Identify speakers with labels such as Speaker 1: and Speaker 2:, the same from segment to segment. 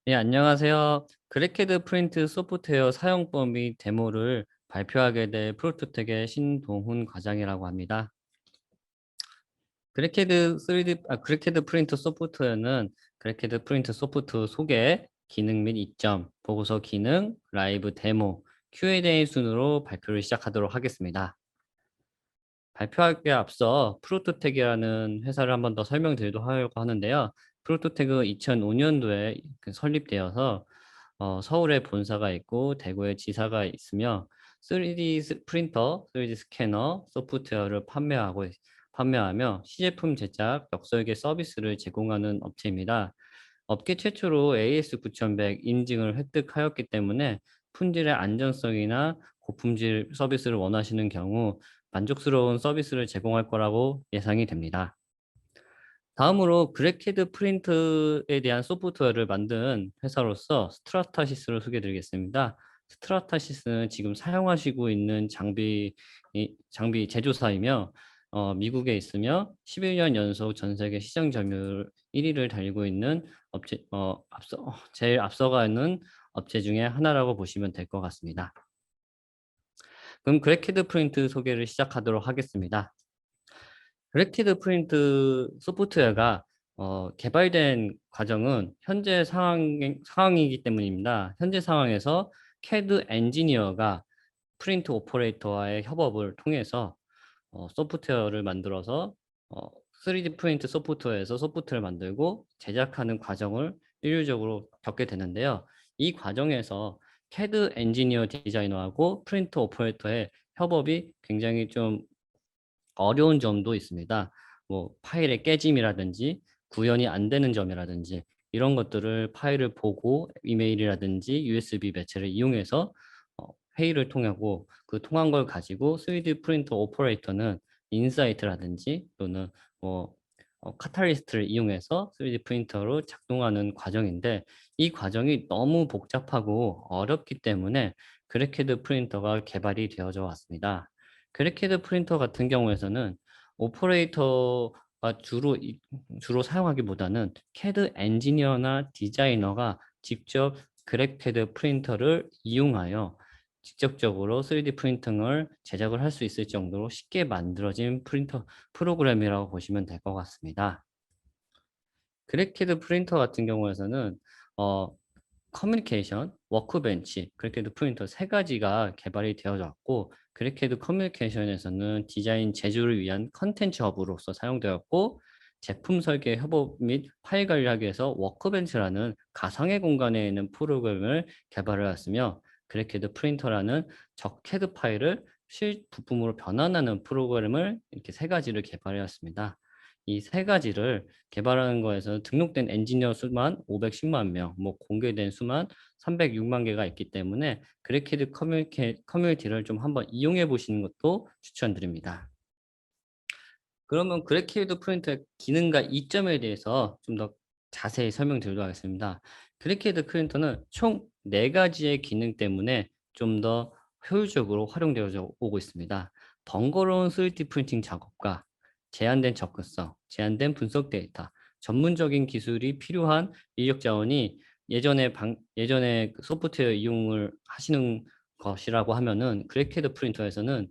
Speaker 1: 네, 안녕하세요. 그래케드 프린트 소프트웨어 사용법 및 데모를 발표하게 될 프로토텍의 신동훈 과장이라고 합니다. 그래케드 프린트 소프트웨어는 그래케드 프린트 소프트 소개, 기능 및 이점, 보고서 기능, 라이브 데모, Q&A 순으로 발표를 시작하도록 하겠습니다. 발표하기에 앞서 프로토텍이라는 회사를 한번 더 설명드리도록 하려고 하는데요. 프로토텍은 2005년도에 설립되어서 서울에 본사가 있고 대구에 지사가 있으며 3D 프린터, 3D 스캐너, 소프트웨어를 판매하며 시제품 제작, 역설계 서비스를 제공하는 업체입니다. 업계 최초로 AS9100 인증을 획득하였기 때문에 품질의 안전성이나 고품질 서비스를 원하시는 경우 만족스러운 서비스를 제공할 거라고 예상이 됩니다. 다음으로 그래케드 프린트에 대한 소프트웨어를 만든 회사로서 스트라타시스를 소개해 드리겠습니다. 스트라타시스는 지금 사용하시고 있는 장비 제조사이며 미국에 있으며 11년 연속 전 세계 시장 점유율 1위를 달리고 있는 제일 앞서가 있는 업체 중에 하나라고 보시면 될 것 같습니다. 그럼 그래케드 프린트 소개를 시작하도록 하겠습니다. 그래티드 프린트 소프트웨어가 개발된 과정은 현재 상황이기 때문입니다. 현재 상황에서 CAD 엔지니어가 프린트 오퍼레이터와의 협업을 통해서 소프트웨어를 만들어서 어 3D 프린트 소프트웨어에서 소프트웨어를 만들고 제작하는 과정을 일률적으로 겪게 되는데요. 이 과정에서 CAD 엔지니어 디자이너하고 프린터 오퍼레이터의 협업이 굉장히 좀 어려운 점도 있습니다. 뭐 파일의 깨짐이라든지 구현이 안 되는 점이라든지 이런 것들을 파일을 보고 이메일이라든지 USB 매체를 이용해서 회의를 통하고 그 통한 걸 가지고 3D 프린터 오퍼레이터는 인사이트라든지 또는 뭐 카탈리스트를 이용해서 3D 프린터로 작동하는 과정인데 이 과정이 너무 복잡하고 어렵기 때문에 그래케드 프린터가 개발이 되어져 왔습니다. 그래케드 프린터 같은 경우에서는 오퍼레이터가 주로 사용하기보다는 CAD 엔지니어나 디자이너가 직접 그래케드 프린터를 이용하여 직접적으로 3D 프린팅을 제작을 할 수 있을 정도로 쉽게 만들어진 프린터 프로그램이라고 보시면 될 것 같습니다. 그래케드 프린터 같은 경우에서는 어 커뮤니케이션, 워크벤치, 그래케드 프린터 세 가지가 개발이 되어졌고 그래케드 커뮤니케이션에서는 디자인 제조를 위한 컨텐츠 허브로서 사용되었고 제품 설계 협업 및 파일 관리하기 위해서 워크벤치라는 가상의 공간에 있는 프로그램을 개발을 했으며 그래케드 프린터라는 적캐드 파일을 실부품으로 변환하는 프로그램을 이렇게 세 가지를 개발하였습니다. 이 세 가지를 개발하는 거에서 등록된 엔지니어 수만 510만 명, 뭐 공개된 수만 306만 개가 있기 때문에 그래키드 커뮤니티를 좀 한번 이용해 보시는 것도 추천드립니다. 그러면 그래키드 프린터의 기능과 이점에 대해서 좀 더 자세히 설명드리도록 하겠습니다. 그래키드 프린터는 총 4가지의 기능 때문에 좀 더 효율적으로 활용되어 오고 있습니다. 번거로운 3D 프린팅 작업과 제한된 접근성, 제한된 분석 데이터, 전문적인 기술이 필요한 인력 자원이 예전에 그 소프트웨어 이용을 하시는 것이라고 하면은 그래케드 프린터에서는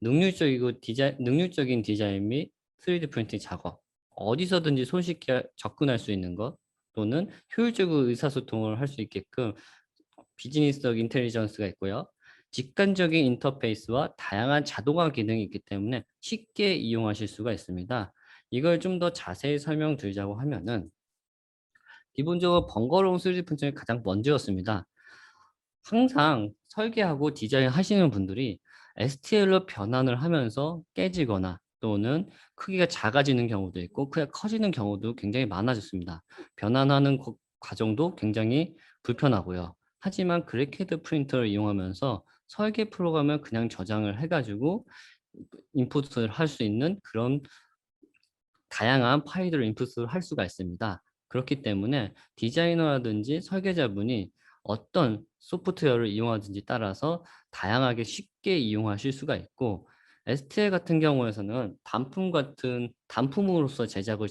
Speaker 1: 능률적인 디자인 및 3D 프린팅 작업, 어디서든지 손쉽게 접근할 수 있는 것 또는 효율적으로 의사소통을 할 수 있게끔 비즈니스적 인텔리전스가 있고요. 직관적인 인터페이스와 다양한 자동화 기능이 있기 때문에 쉽게 이용하실 수가 있습니다. 이걸 좀 더 자세히 설명드리자고 하면은 기본적으로 번거로운 3D 프린팅이 가장 먼저였습니다. 항상 설계하고 디자인하시는 분들이 STL로 변환을 하면서 깨지거나 또는 크기가 작아지는 경우도 있고 크기가 커지는 경우도 굉장히 많아졌습니다. 변환하는 과정도 굉장히 불편하고요. 하지만 그래케드 프린터를 이용하면서 설계 프로그램을 그냥 저장을 해 가지고 인풋을 할 수 있는 그런 다양한 파일들을 인풋을 할 수가 있습니다. 그렇기 때문에 디자이너라든지 설계자분이 어떤 소프트웨어를 이용하든지 따라서 다양하게 쉽게 이용하실 수가 있고 STL 같은 경우에서는 단품으로서 제작을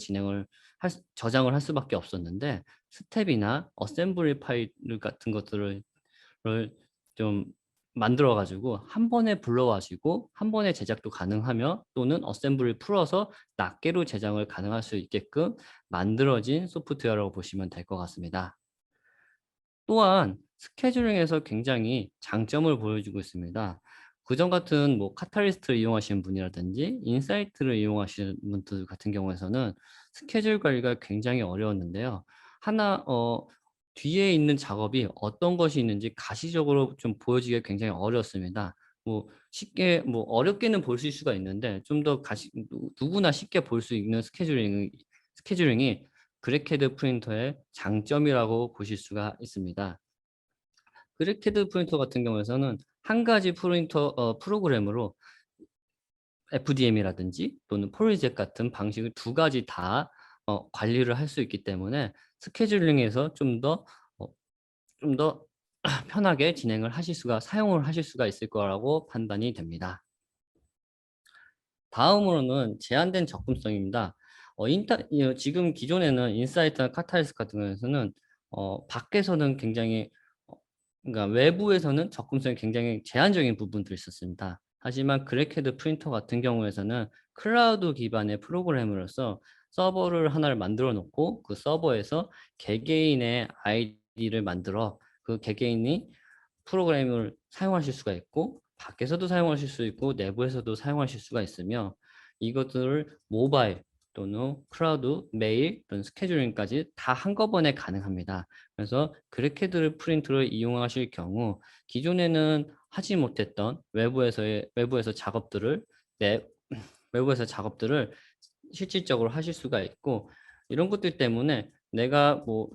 Speaker 1: 저장을 할 수밖에 없었는데 스텝이나 어셈블리 파일 같은 것들을 좀 만들어 가지고 한 번에 불러 가지고 한 번에 제작도 가능하며 또는 어셈블리를 풀어서 낱개로 제작을 가능할 수 있게끔 만들어진 소프트웨어라고 보시면 될 것 같습니다. 또한 스케줄링에서 굉장히 장점을 보여주고 있습니다. 그전 같은 뭐 카탈리스트를 이용하시는 분이라든지 인사이트를 이용하시는 분들 같은 경우에서는 스케줄 관리가 굉장히 어려웠는데요. 하나 뒤에 있는 작업이 어떤 것이 있는지 가시적으로 좀 보여지기가 굉장히 어렵습니다. 뭐 쉽게 뭐 어렵게는 보실 수가 있는데 좀 더 가시 누구나 쉽게 볼 수 있는 스케줄링이 그래케드 프린터의 장점이라고 보실 수가 있습니다. 그래케드 프린터 같은 경우에서는 한 가지 프로그램으로 FDM이라든지 또는 폴리젯 같은 방식을 두 가지 다 관리를 할 수 있기 때문에 스케줄링에서 좀 더 편하게 사용을 하실 수가 있을 거라고 판단이 됩니다. 다음으로는 제한된 접근성입니다. 지금 기존에는 인사이트나 카타리스 같은 경우에는 밖에서는 굉장히 어 그러니까 외부에서는 접근성이 굉장히 제한적인 부분들이 있었습니다. 하지만 그래케드 프린터 같은 경우에서는 클라우드 기반의 프로그램으로서 서버를 하나를 만들어 놓고 그 서버에서 개개인의 아이디를 만들어 그 개개인이 프로그램을 사용하실 수가 있고 밖에서도 사용하실 수 있고 내부에서도 사용하실 수가 있으며 이것들을 모바일 또는 클라우드, 메일 또는 스케줄링까지 다 한꺼번에 가능합니다. 그래서 그래케드 프린트를 이용하실 경우 기존에는 하지 못했던 외부에서 작업들을 내 외부에서 작업들을 실질적으로 하실 수가 있고 이런 것들 때문에 내가 뭐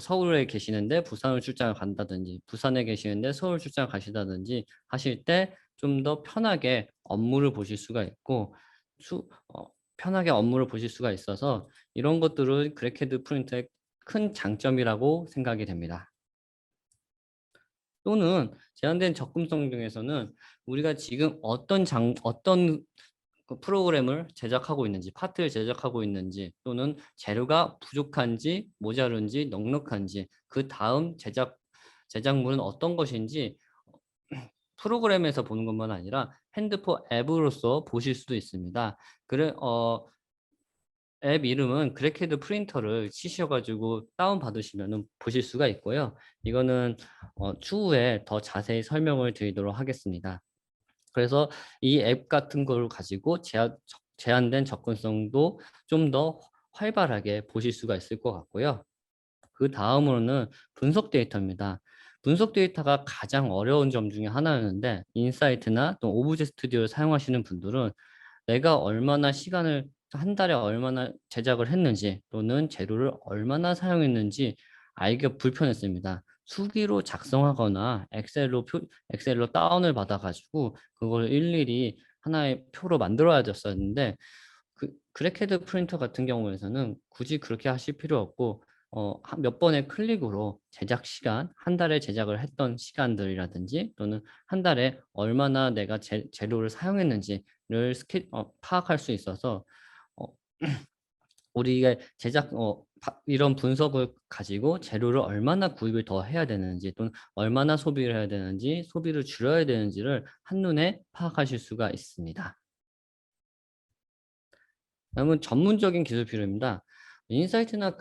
Speaker 1: 서울에 계시는데 부산으로 출장을 간다든지 부산에 계시는데 서울 출장을 가시다든지 하실 때 좀 더 편하게 업무를 보실 수가 있고 수 어 편하게 업무를 보실 수가 있어서 이런 것들은 그래케드 프린터의 큰 장점이라고 생각이 됩니다. 또는 제한된 접근성 중에서는 우리가 지금 어떤 그 프로그램을 제작하고 있는지 파트를 제작하고 있는지 또는 재료가 부족한지 모자른지 넉넉한지 그다음 제작물은 어떤 것인지 프로그램에서 보는 것만 아니라 핸드폰 앱으로서 보실 수도 있습니다. 그래 앱 이름은 그래케드 프린터를 치셔 가지고 다운 받으시면은 보실 수가 있고요. 이거는 추후에 더 자세히 설명을 드리도록 하겠습니다. 그래서 이 앱 같은 걸 가지고 제한된 접근성도 좀 더 활발하게 보실 수가 있을 것 같고요. 그다음으로는 분석 데이터입니다. 분석 데이터가 가장 어려운 점 중에 하나였는데 인사이트나 또 오브제 스튜디오를 사용하시는 분들은 내가 얼마나 시간을 한 달에 얼마나 제작을 했는지 또는 재료를 얼마나 사용했는지 알기가 불편했습니다. 수기로 작성하거나 엑셀로 다운을 받아 가지고 그걸 일일이 하나의 표로 만들어야 됐었는데 그래케드 프린터 같은 경우에서는 굳이 그렇게 하실 필요 없고 한 몇 번의 클릭으로 제작 시간 한 달에 제작을 했던 시간들이라든지 또는 한 달에 얼마나 내가 재료를 사용했는지를 파악할 수 있어서 어 우리가 이런 분석을 가지고 재료를 얼마나 구입을 더 해야 되는지 또는 얼마나 소비를 해야 되는지 소비를 줄여야 되는지를 한눈에 파악하실 수가 있습니다. 다음은 전문적인 기술 필요입니다. 인사이트나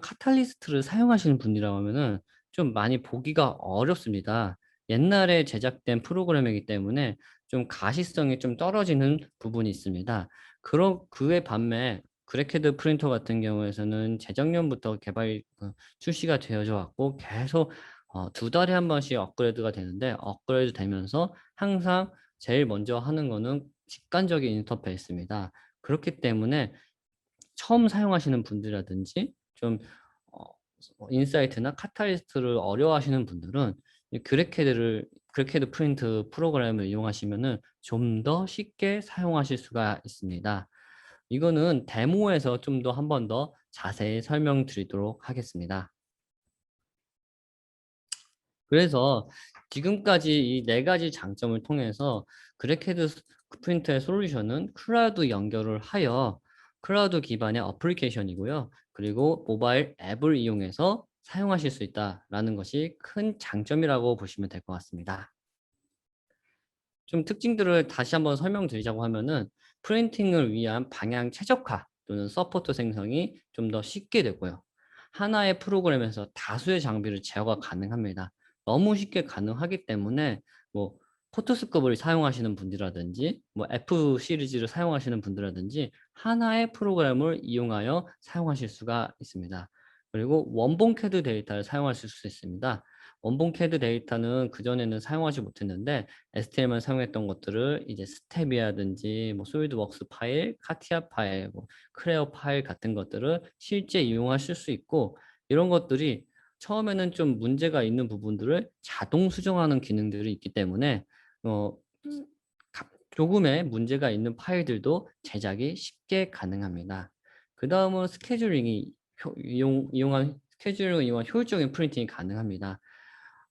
Speaker 1: 카탈리스트를 사용하시는 분이라고 하면은 좀 많이 보기가 어렵습니다. 옛날에 제작된 프로그램이기 때문에 좀 가시성이 좀 떨어지는 부분이 있습니다. 그에 반면 그래케드 프린터 같은 경우에서는 재작년부터 출시가 되어져 왔고 계속 두 달에 한 번씩 업그레이드가 되는데 업그레이드 되면서 항상 제일 먼저 하는 거는 직관적인 인터페이스입니다. 그렇기 때문에 처음 사용하시는 분들이라든지 좀 어 인사이트나 카탈리스트를 어려워하시는 분들은 이 그래케드 프린트 프로그램을 이용하시면은 좀 더 쉽게 사용하실 수가 있습니다. 이거는 데모에서 좀 더 한 번 더 자세히 설명드리도록 하겠습니다. 그래서 지금까지 이 네 가지 장점을 통해서 그래케드 프린터의 솔루션은 클라우드 연결을 하여 클라우드 기반의 어플리케이션이고요. 그리고 모바일 앱을 이용해서 사용하실 수 있다라는 것이 큰 장점이라고 보시면 될 것 같습니다. 좀 특징들을 다시 한번 설명드리자고 하면은 프린팅을 위한 방향 최적화 또는 서포트 생성이 좀 더 쉽게 되고요. 하나의 프로그램에서 다수의 장비를 제어가 가능합니다. 너무 쉽게 가능하기 때문에 뭐 포토스급을 사용하시는 분들이라든지 뭐 F 시리즈를 사용하시는 분들이라든지 하나의 프로그램을 이용하여 사용하실 수가 있습니다. 그리고 원본 캐드 데이터를 사용하실 수 있습니다. 원본 캐드 데이터는 그전에는 사용하지 못했는데 STL만 사용했던 것들을 이제 스텝이라든지 뭐 솔리드웍스 파일, 카티아 파일, 뭐 크레어 파일 같은 것들을 실제 이용하실 수 있고 이런 것들이 처음에는 좀 문제가 있는 부분들을 자동 수정하는 기능들이 있기 때문에 어 조금의 문제가 있는 파일들도 제작이 쉽게 가능합니다. 그다음은 스케줄링이 이용한 스케줄링을 이용한 효율적인 프린팅이 가능합니다.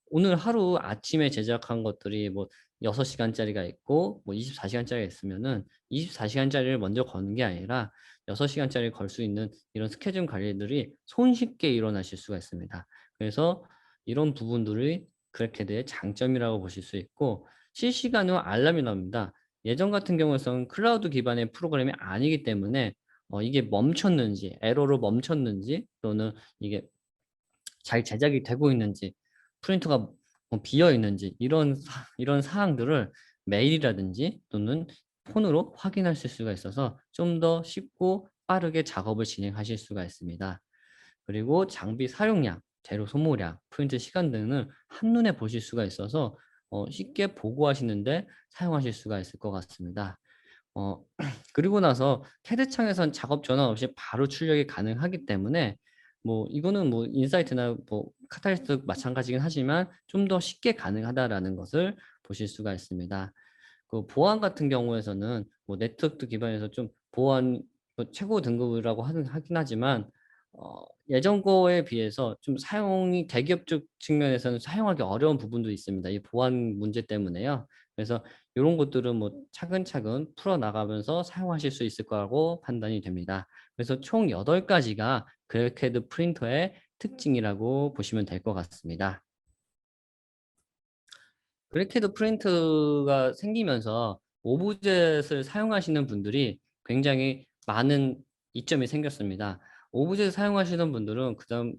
Speaker 1: 오늘 하루 아침에 제작한 것들이 뭐 6시간짜리가 있고 뭐 24시간짜리가 있으면은 24시간짜리를 먼저 거는 게 아니라 6시간짜리 걸 수 있는 이런 스케줄 관리들이 손쉽게 일어나실 수가 있습니다. 그래서 이런 부분들이 그래케드의 장점이라고 보실 수 있고 실시간으로 알람이 납니다. 예전 같은 경우에는 클라우드 기반의 프로그램이 아니기 때문에 이게 멈췄는지 에러로 멈췄는지 또는 이게 잘 제작이 되고 있는지 프린터가 비어 있는지 이런 사항들을 메일이라든지 또는 폰으로 확인하실 수가 있어서 좀 더 쉽고 빠르게 작업을 진행하실 수가 있습니다. 그리고 장비 사용량, 재료 소모량, 프린트 시간 등을 한눈에 보실 수가 있어서 쉽게 보고하시는데 사용하실 수가 있을 것 같습니다. 어 그리고 나서 캐드 창에선 작업 전환 없이 바로 출력이 가능하기 때문에 뭐 이거는 뭐 인사이트나 뭐 카탈리스트 마찬가지긴 하지만 좀 더 쉽게 가능하다라는 것을 보실 수가 있습니다. 그 보안 같은 경우에서는 뭐 네트워크 기반에서 좀 보안 뭐 최고 등급이라고 하긴 하지만 예전 거에 비해서 좀 사용이 대기업 쪽 측면에서는 사용하기 어려운 부분도 있습니다. 이 보안 문제 때문에요. 그래서 요런 것들은 뭐 차근차근 풀어 나가면서 사용하실 수 있을 거라고 판단이 됩니다. 그래서 총 8 가지가 그래캐드 프린터의 특징이라고 보시면 될 것 같습니다. 그래캐드 프린트가 생기면서 오브젯을 사용하시는 분들이 굉장히 많은 이점이 생겼습니다. 오브젯 사용하시는 분들은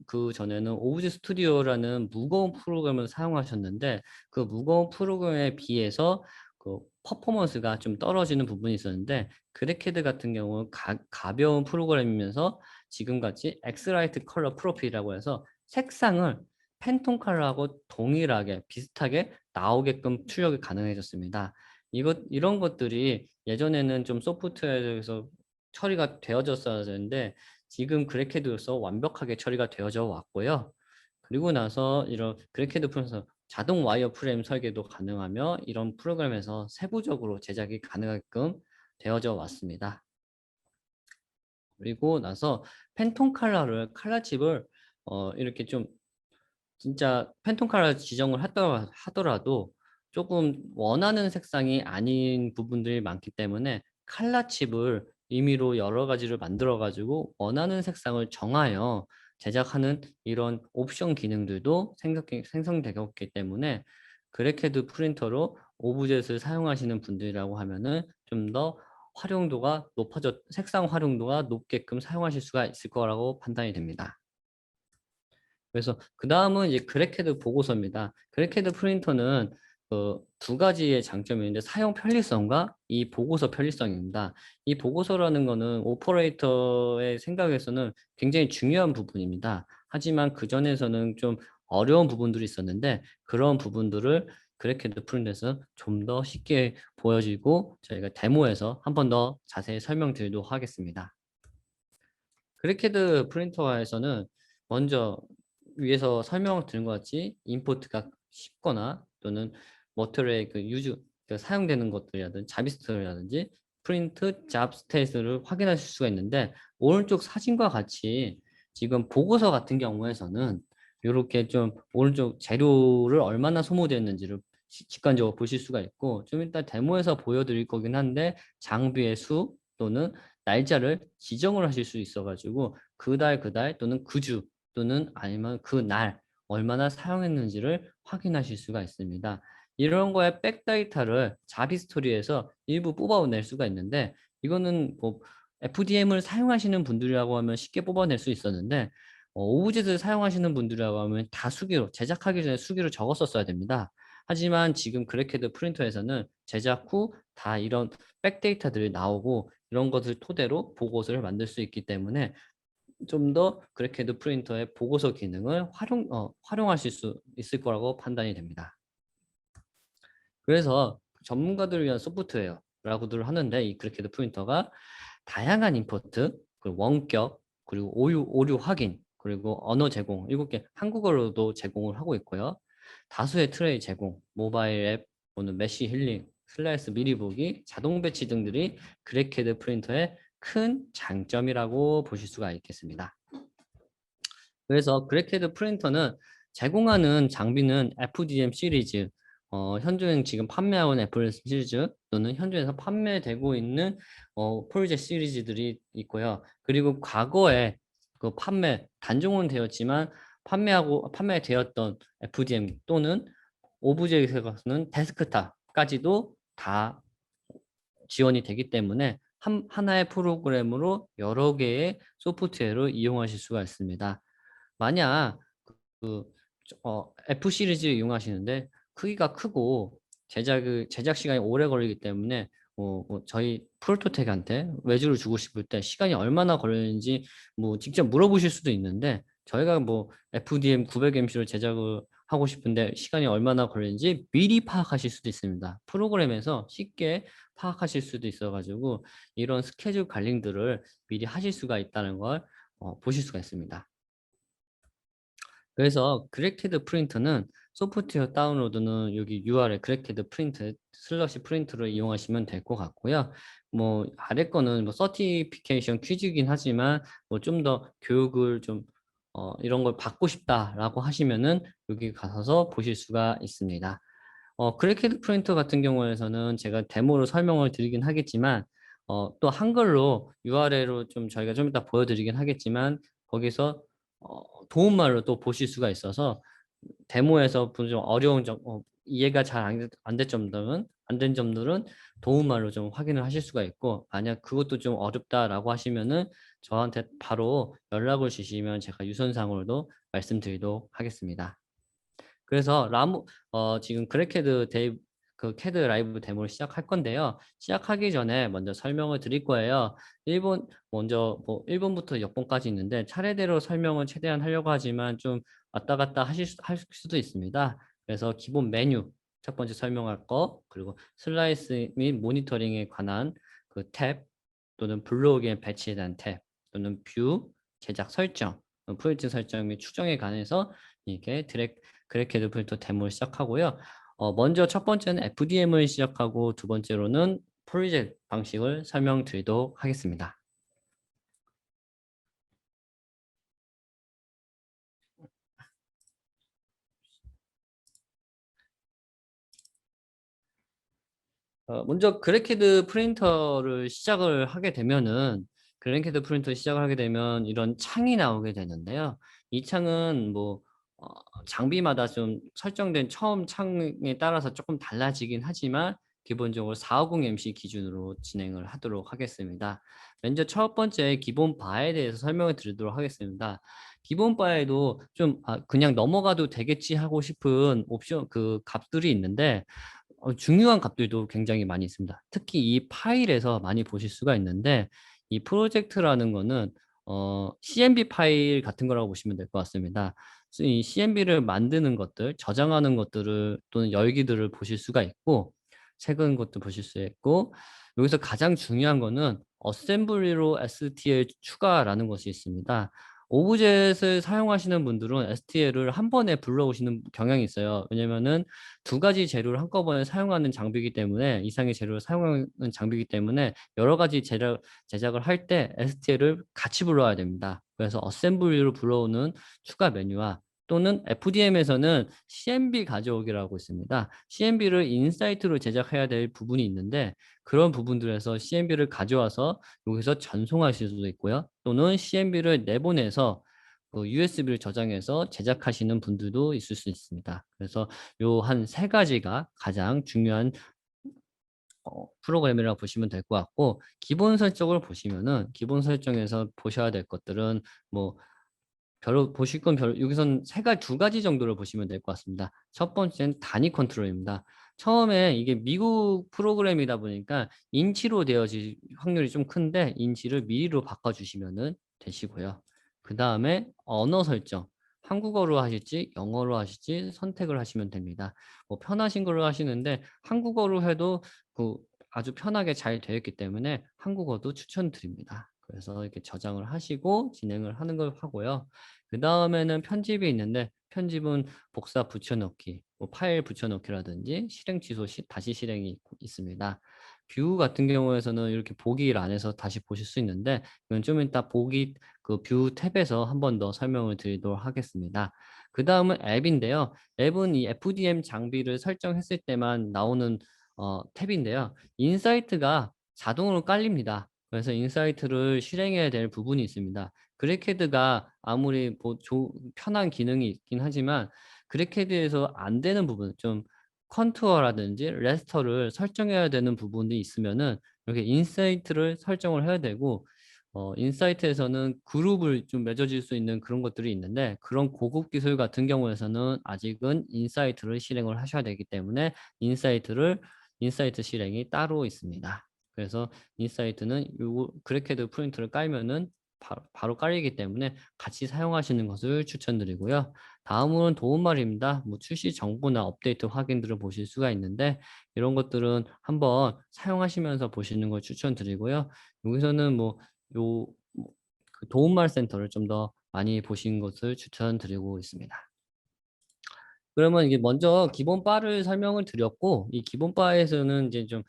Speaker 1: 그전에는 오브제 스튜디오라는 무거운 프로그램을 사용하셨는데 그 무거운 프로그램에 비해서 그 퍼포먼스가 좀 떨어지는 부분이 있었는데 그래캐드 같은 경우는 가벼운 프로그램이면서 지금같이 엑스라이트 컬러 프로필이라고 해서 색상을 팬톤 컬러하고 동일하게 비슷하게 나오게끔 출력이 가능해졌습니다. 이런 것들이 예전에는 좀 소프트웨어에서 처리가 되어졌어야 되는데 지금 그래캐드로서 완벽하게 처리가 되어져 왔고요. 그리고 나서 이런 그래캐드 프로에서 자동 와이어 프레임 설계도 가능하며 이런 프로그램에서 세부적으로 제작이 가능하게끔 되어져 왔습니다. 그리고 나서 팬톤 칼라 칩을 이렇게 좀 진짜 팬톤 컬러 지정을 하더라도 조금 원하는 색상이 아닌 부분들이 많기 때문에 칼라 칩을 임의로 여러 가지를 만들어 가지고 원하는 색상을 정하여 제작하는 이런 옵션 기능들도 생성되고 있기 때문에 그래캐드 프린터로 오브젯을 사용하시는 분들이라고 하면은 좀 더 색상 활용도가 높게끔 사용하실 수가 있을 거라고 판단이 됩니다. 그래서 그다음은 이제 그래캐드 보고서입니다. 그래캐드 프린터는 두 가지의 장점이 있는데 사용 편리성과 이 보고서 편리성입니다. 이 보고서라는 거는 오퍼레이터의 생각에서는 굉장히 중요한 부분입니다. 하지만 그전에서는 좀 어려운 부분들이 있었는데 그런 부분들을 그래캐드 프린터에서 좀 더 쉽게 보여지고 저희가 데모에서 한 번 더 자세히 설명드리도록 하겠습니다. 그래캐드 프린터에서는 먼저 위에서 설명을 드린 것 같이 임포트가 쉽거나 또는 머터리얼의 사용되는 것들이라든지 자비스트라든지 프린트 잡 스테이스를 확인하실 수가 있는데 오른쪽 사진과 같이 지금 보고서 같은 경우에서는 이렇게 좀 오른쪽 재료를 얼마나 소모되었는지를 직관적으로 보실 수가 있고, 좀 이따 데모에서 보여드릴 거긴 한데 장비의 수 또는 날짜를 지정을 하실 수 있어가지고 그달 또는 그 주 또는 아니면 그 날 얼마나 사용했는지를 확인하실 수가 있습니다. 이런 거에 백데이터를 자비스토리에서 일부 뽑아낼 수가 있는데, 이거는 뭐 FDM을 사용하시는 분들이라고 하면 쉽게 뽑아낼 수 있었는데, 오브제를 사용하시는 분들이라고 하면 다 수기로, 제작하기 전에 수기로 적었었어야 됩니다. 하지만 지금 그래케드 프린터에서는 제작 후 다 이런 백데이터들이 나오고 이런 것을 토대로 보고서를 만들 수 있기 때문에 좀 더 그래케드 프린터의 보고서 기능을 활용하실 수 있을 거라고 판단이 됩니다. 그래서 전문가들을 위한 소프트웨어라고들 하는데, 이 그래케드 프린터가 다양한 임포트, 그리고 원격, 그리고 오류 확인, 그리고 언어 제공 7개, 한국어로도 제공을 하고 있고요. 다수의 트레이 제공, 모바일 앱, 또는 메시 힐링, 슬라이스 미리 보기, 자동 배치 등들이 그래케드 프린터의 큰 장점이라고 보실 수가 있겠습니다. 그래서 그래케드 프린터는 제공하는 장비는 FDM 시리즈, 현존 지금 판매하고 있는 애플 시리즈 또는 현존에서 판매되고 있는 프로젝트 시리즈들이 있고요. 그리고 과거에 그 단종은 되었지만 판매되었던 FDM 또는 오브젝트에서는 데스크탑까지도 다 지원이 되기 때문에 하나의 프로그램으로 여러 개의 소프트웨어를 이용하실 수가 있습니다. 만약 그 F 시리즈 이용하시는데 크기가 크고 제작 시간이 오래 걸리기 때문에 뭐 저희 프로토텍한테 외주를 주고 싶을 때 시간이 얼마나 걸리는지 뭐 직접 물어보실 수도 있는데, 저희가 뭐 FDM 900MC를 제작을 하고 싶은데 시간이 얼마나 걸리는지 미리 파악하실 수도 있습니다. 프로그램에서 쉽게 파악하실 수도 있어가지고 이런 스케줄 관리들을 미리 하실 수가 있다는 걸 보실 수가 있습니다. 그래서 그래케드 프린터는 소프트웨어 다운로드는 여기 URL 그래케드 프린트 슬러시 프린트를 이용하시면 될 것 같고요. 뭐 아래 거는 뭐 서티피케이션 퀴즈이긴 하지만 뭐 좀 더 교육을 좀 이런 걸 받고 싶다라고 하시면은 여기 가서 보실 수가 있습니다. 그래케드 프린터 같은 경우에서는 제가 데모로 설명을 드리긴 하겠지만 또 한글로 URL로 좀 저희가 좀 이따 보여드리긴 하겠지만 거기서 도움말로 또 보실 수가 있어서 데모에서 좀 어려운 점, 이해가 잘 안 될 점들은 안 된 점들은 도움말로 좀 확인을 하실 수가 있고, 만약 그것도 좀 어렵다라고 하시면은 저한테 바로 연락을 주시면 제가 유선상으로도 말씀드리도록 하겠습니다. 그래서 지금 그래케드 캐드 라이브 데모를 시작할 건데요. 시작하기 전에 먼저 설명을 드릴 거예요. 먼저 뭐 1번부터 6번까지 있는데 차례대로 설명을 최대한 하려고 하지만 좀 왔다 갔다 할 수도 있습니다. 그래서 기본 메뉴 첫 번째 설명할 거, 그리고 슬라이스 및 모니터링에 관한 그 탭, 또는 블로그에 배치에 대한 탭, 또는 뷰, 제작 설정, 프로젝트 설정 및 추정에 관해서 이렇게 그래케드 필터 데모를 시작하고요. 먼저 첫 번째는 FDM을 시작하고 두 번째로는 프로젝트 방식을 설명드리도록 하겠습니다. 먼저 그래케드 프린터를 시작을 하게 되면은 그래케드 프린터 시작을 하게 되면 이런 창이 나오게 되는데요. 이 창은 뭐 장비마다 좀 설정된 처음 창에 따라서 조금 달라지긴 하지만 기본적으로 450MC 기준으로 진행을 하도록 하겠습니다. 먼저 첫 번째 기본 바에 대해서 설명을 드리도록 하겠습니다. 기본 바에도 좀 그냥 넘어가도 되겠지 하고 싶은 옵션 그 값들이 있는데 중요한 값들도 굉장히 많이 있습니다. 특히 이 파일에서 많이 보실 수가 있는데, 이 프로젝트라는 거는 CMB 파일 같은 거라고 보시면 될 것 같습니다. 이 CMB를 만드는 것들, 저장하는 것들을 또는 열기들을 보실 수가 있고, 최근 것도 보실 수 있고, 여기서 가장 중요한 거는 어셈블리로 STL 추가라는 것이 있습니다. 오브젯을 사용하시는 분들은 STL을 한 번에 불러오시는 경향이 있어요. 왜냐면은 두 가지 재료를 한꺼번에 사용하는 장비이기 때문에, 이상의 재료를 사용하는 장비이기 때문에 여러 가지 제작을 할 때 STL을 같이 불러야 됩니다. 그래서 어셈블리로 불러오는 추가 메뉴와 또는 FDM에서는 CMB 가져오기라고 있습니다. CMB를 인사이트로 제작해야 될 부분이 있는데 그런 부분들에서 CMB를 가져와서 여기서 전송하실 수도 있고요. 또는 CMB를 내보내서 USB를 저장해서 제작하시는 분들도 있을 수 있습니다. 그래서 요 한 세 가지가 가장 중요한 프로그램이라고 보시면 될 것 같고, 기본 설정을 보시면은 기본 설정에서 보셔야 될 것들은 뭐 별로 보실 건 별로 여기선 두 가지 정도를 보시면 될 것 같습니다. 첫 번째는 단위 컨트롤입니다. 처음에 이게 미국 프로그램이다 보니까 인치로 되어질 확률이 좀 큰데 인치를 미리로 바꿔주시면 되시고요. 그 다음에 언어 설정. 한국어로 하실지 영어로 하실지 선택을 하시면 됩니다. 뭐 편하신 걸로 하시는데 한국어로 해도 그 아주 편하게 잘 되어 있기 때문에 한국어도 추천드립니다. 그래서 이렇게 저장을 하시고 진행을 하는 걸 하고요. 그 다음에는 편집이 있는데 편집은 복사 붙여넣기, 뭐 파일 붙여넣기라든지 실행 취소 다시 실행이 있습니다. 뷰 같은 경우에서는 이렇게 보기란에서 다시 보실 수 있는데 이건 좀 이따 보기 그 뷰 탭에서 한 번 더 설명을 드리도록 하겠습니다. 그 다음은 앱인데요. 앱은 이 FDM 장비를 설정했을 때만 나오는 탭인데요. 인사이트가 자동으로 깔립니다. 그래서 인사이트를 실행해야 될 부분이 있습니다. 그래캐드가 아무리 편한 기능이 있긴 하지만 그래캐드에서 안 되는 부분, 좀 컨투어라든지 레스터를 설정해야 되는 부분이 있으면은 이렇게 인사이트를 설정을 해야 되고, 인사이트에서는 그룹을 좀 맺어질 수 있는 그런 것들이 있는데 그런 고급 기술 같은 경우에서는 아직은 인사이트를 실행을 하셔야 되기 때문에 인사이트 실행이 따로 있습니다. 그래서 인사이트는 요 그래캐드 프린트를 깔면은 바로 깔리기 때문에 같이 사용하시는 것을 추천드리고요. 다음은 도움말입니다. 뭐 출시 정보나 업데이트 확인들을 보실 수가 있는데 이런 것들은 한번 사용하시면서 보시는 걸 추천드리고요. 여기서는 그 도움말 센터를 좀 더 많이 보신 것을 추천드리고 있습니다. 그러면 이게 먼저 기본 바를 설명을 드렸고, 이 기본 바에서는 이제 좀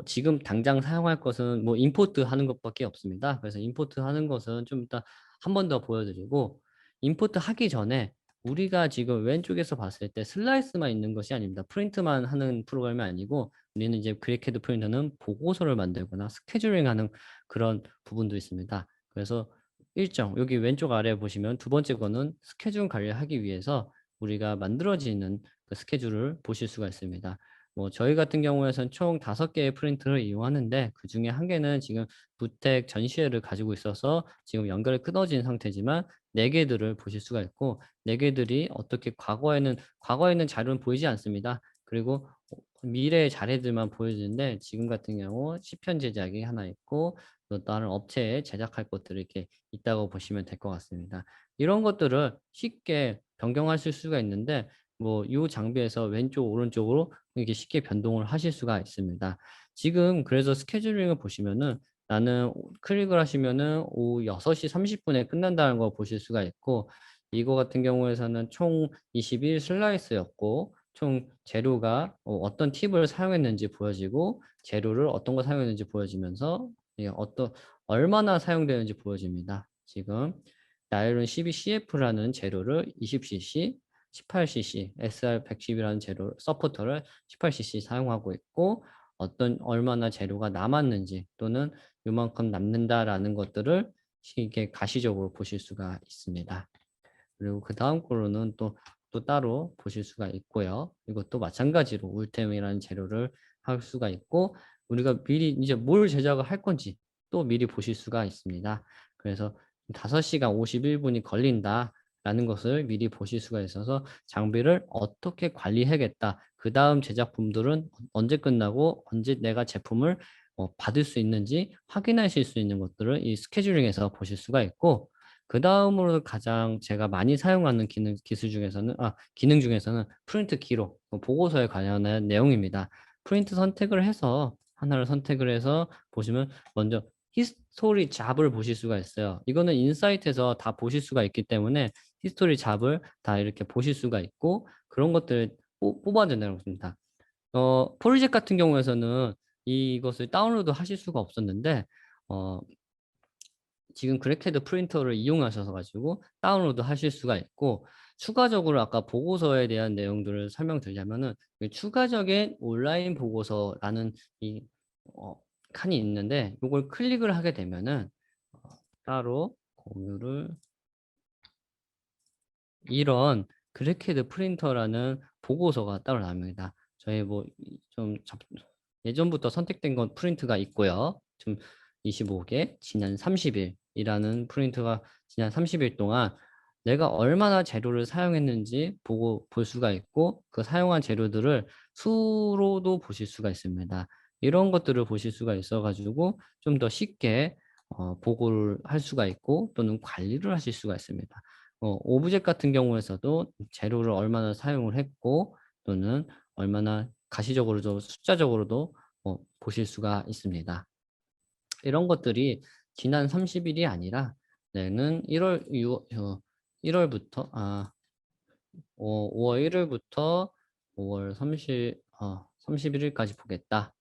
Speaker 1: 지금 당장 사용할 것은 임포트 하는 것밖에 없습니다. 그래서 임포트 하는 것은 좀 이따 한 번 더 보여드리고, 임포트 하기 전에 우리가 지금 왼쪽에서 봤을 때 슬라이스만 있는 것이 아닙니다. 프린트만 하는 프로그램이 아니고, 우리는 이제 그래캐드 프린터는 보고서를 만들거나 스케줄링 하는 그런 부분도 있습니다. 그래서 여기 왼쪽 아래 보시면 두 번째 거는 스케줄 관리하기 위해서 우리가 만들어지는 그 스케줄을 보실 수가 있습니다. 저희 같은 경우에는 총 5개의 프린터를 이용하는데 그중에 한 개는 지금 부택 전시회를 가지고 있어서 지금 연결이 끊어진 상태지만 4개들을 보실 수가 있고, 4개들이 어떻게 과거에는 자료는 보이지 않습니다. 그리고 미래의 자료들만 보여지는데 지금 같은 경우 시편 제작이 하나 있고 또 다른 업체에 제작할 것들이 이렇게 있다고 보시면 될 것 같습니다. 이런 것들을 쉽게 변경하실 수가 있는데 이 장비에서 왼쪽 오른쪽으로 이렇게 쉽게 변동을 하실 수가 있습니다. 지금 그래서 스케줄링을 보시면은 나는 클릭을 하시면은 오후 6시 30분에 끝난다는 거 보실 수가 있고, 이거 같은 경우에서는 총 21 슬라이스였고 총 재료가 어떤 팁을 사용했는지 보여지고 재료를 어떤 거 사용했는지 보여지면서 얼마나 사용되는지 보여집니다. 지금 나일론 12CF라는 재료를 20cc, 18cc, SR110이라는 재료 서포터를 18cc 사용하고 있고 얼마나 재료가 남았는지 또는 요만큼 남는다라는 것들을 이렇게 가시적으로 보실 수가 있습니다. 그리고 그 다음 거로는 또 따로 보실 수가 있고요. 이것도 마찬가지로 울템이라는 재료를 할 수가 있고 우리가 미리 이제 뭘 제작을 할 건지 또 미리 보실 수가 있습니다. 그래서 5시간 51분이 걸린다라는 것을 미리 보실 수가 있어서 장비를 어떻게 관리해야겠다. 그 다음 제작품들은 언제 끝나고 언제 내가 제품을 받을 수 있는지 확인하실 수 있는 것들을 이 스케줄링에서 보실 수가 있고, 그 다음으로 가장 제가 많이 사용하는 기능 중에서는 프린트 기록, 보고서에 관련한 내용입니다. 프린트 선택을 해서 하나를 선택을 해서 보시면 먼저 히스토리 잡을 보실 수가 있어요. 이거는 인사이트에서 다 보실 수가 있기 때문에 히스토리 잡을 다 이렇게 보실 수가 있고 그런 것들 뽑아낸다고 합니다. 프로젝트 같은 경우에서는 이것을 다운로드 하실 수가 없었는데 지금 그래캐드 프린터를 이용하셔서 가지고 다운로드 하실 수가 있고, 추가적으로 아까 보고서에 대한 내용들을 설명드리자면은 그 추가적인 온라인 보고서라는 이 어 칸이 있는데 요걸 클릭을 하게 되면은 어 따로 공유를 이런 그래케드 프린터라는 보고서가 따로 나옵니다. 저희 뭐 좀 예전부터 선택된 건 프린트가 있고요. 좀 25개 지난 30일 이라는 프린트가 지난 30일 동안 내가 얼마나 재료를 사용했는지 보고 볼 수가 있고 그 사용한 재료들을 수로도 보실 수가 있습니다. 이런 것들을 보실 수가 있어 가지고 좀 더 쉽게 보고를 할 수가 있고 또는 관리를 하실 수가 있습니다. 오브젝 같은 경우에서도 재료를 얼마나 사용을 했고 또는 얼마나 가시적으로도 숫자적으로도 보실 수가 있습니다. 이런 것들이 지난 30일이 아니라 내는 1월부터 5월 1일부터 5월 31일까지 보겠다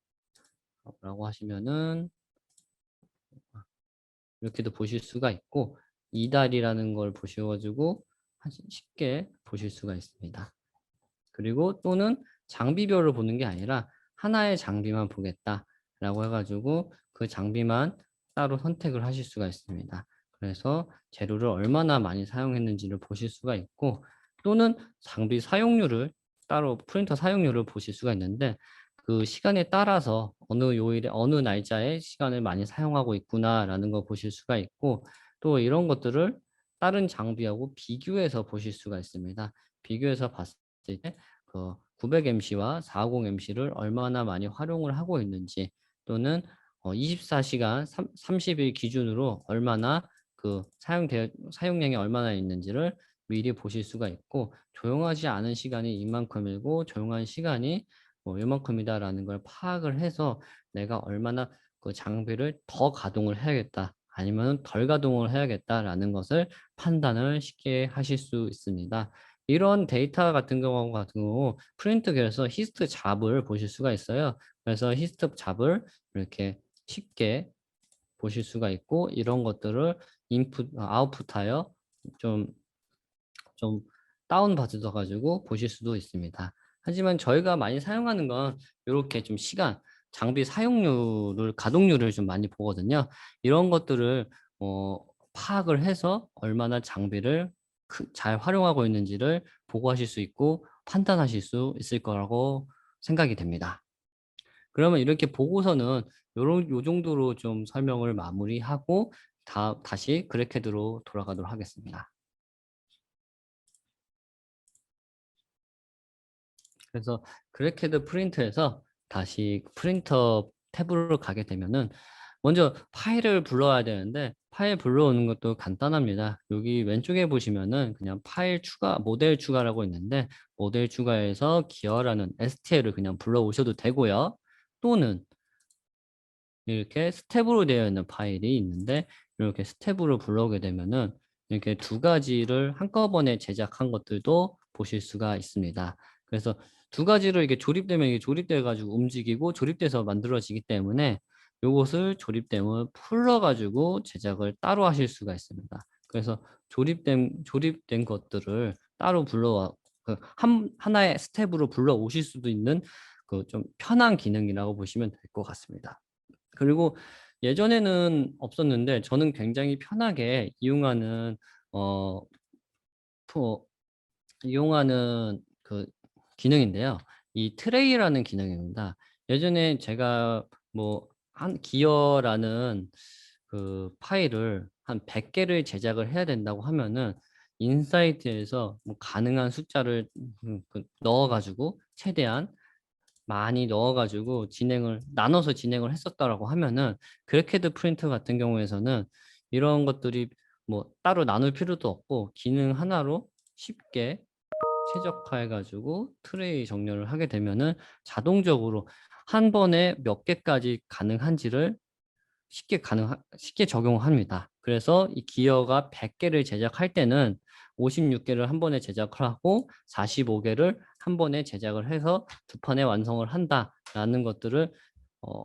Speaker 1: 라고 하시면은 이렇게도 보실 수가 있고 이달이라는 걸 보셔 가지고 쉽게 보실 수가 있습니다. 그리고 또는 장비별로 보는 게 아니라 하나의 장비만 보겠다라고 해 가지고 그 장비만 따로 선택을 하실 수가 있습니다. 그래서 재료를 얼마나 많이 사용했는지를 보실 수가 있고 또는 장비 사용률을 따로 프린터 사용률을 보실 수가 있는데 그 시간에 따라서 어느 요일에 어느 날짜에 시간을 많이 사용하고 있구나라는 걸 보실 수가 있고 또 이런 것들을 다른 장비하고 비교해서 보실 수가 있습니다. 비교해서 봤을 때 그 900mc와 450mc를 얼마나 많이 활용을 하고 있는지 또는 24시간 30일 기준으로 얼마나 그 사용량이 얼마나 있는지를 미리 보실 수가 있고 조용하지 않은 시간이 이만큼이고 조용한 시간이 뭐 요만큼이다라는 걸 파악을 해서 내가 얼마나 그 장비를 더 가동을 해야겠다 아니면 덜 가동을 해야겠다라는 것을 판단을 쉽게 하실 수 있습니다. 이런 데이터 같은 경우 프린트기에서 히스트 잡을 보실 수가 있어요. 그래서 히스트 잡을 이렇게 쉽게 보실 수가 있고 이런 것들을 아웃풋하여 좀 좀 다운 받으셔 가지고 보실 수도 있습니다. 하지만 저희가 많이 사용하는 건 요렇게 좀 장비 사용률을 가동률을 좀 많이 보거든요. 이런 것들을 어 파악을 해서 얼마나 장비를 잘 활용하고 있는지를 보고하실 수 있고 판단하실 수 있을 거라고 생각이 됩니다. 그러면 이렇게 보고서는 요 정도로 좀 설명을 마무리하고 다시 그래캐드로 돌아가도록 하겠습니다. 그래서 그래캐드 프린터에서 다시 프린터 탭으로 가게 되면은 먼저 파일을 불러와야 되는데 파일 불러오는 것도 간단합니다. 여기 왼쪽에 보시면은 그냥 파일 추가, 모델 추가라고 있는데 모델 추가해서 기어라는 STL을 그냥 불러오셔도 되고요. 또는 이렇게 스텝으로 되어 있는 파일이 있는데 이렇게 스텝으로 불러오게 되면은 이렇게 두 가지를 한꺼번에 제작한 것들도 보실 수가 있습니다. 그래서 두 가지를 이게 조립되면 이게 조립돼 가지고 움직이고 조립돼서 만들어지기 때문에 요것을 조립됨을 풀러 가지고 제작을 따로 하실 수가 있습니다. 그래서 조립된 것들을 따로 불러와 하나의 스텝으로 불러오실 수도 있는 그 좀 편한 기능이라고 보시면 될 것 같습니다. 그리고 예전에는 없었는데 저는 굉장히 편하게 어 프 이용하는 그 기능인데요. 이 트레이라는 기능입니다. 예전에 제가 뭐 한 기어라는 그 파일을 한 100 개를 제작을 해야 된다고 하면은 인사이트에서 뭐 가능한 숫자를 넣어 가지고 최대한 많이 넣어 가지고 나눠서 진행을 했었다라고 하면은 그래캐드 프린터 같은 경우에서는 이런 것들이 뭐 따로 나눌 필요도 없고 기능 하나로 쉽게 최적화해 가지고 트레이 정렬을 하게 되면은 자동적으로 한 번에 몇 개까지 가능한지를 쉽게 적용합니다. 그래서 이 기어가 100 개를 제작할 때는 56 개를 한 번에 제작을 하고 45 개를 한 번에 제작을 해서 두 판에 완성을 한다라는 것들을 어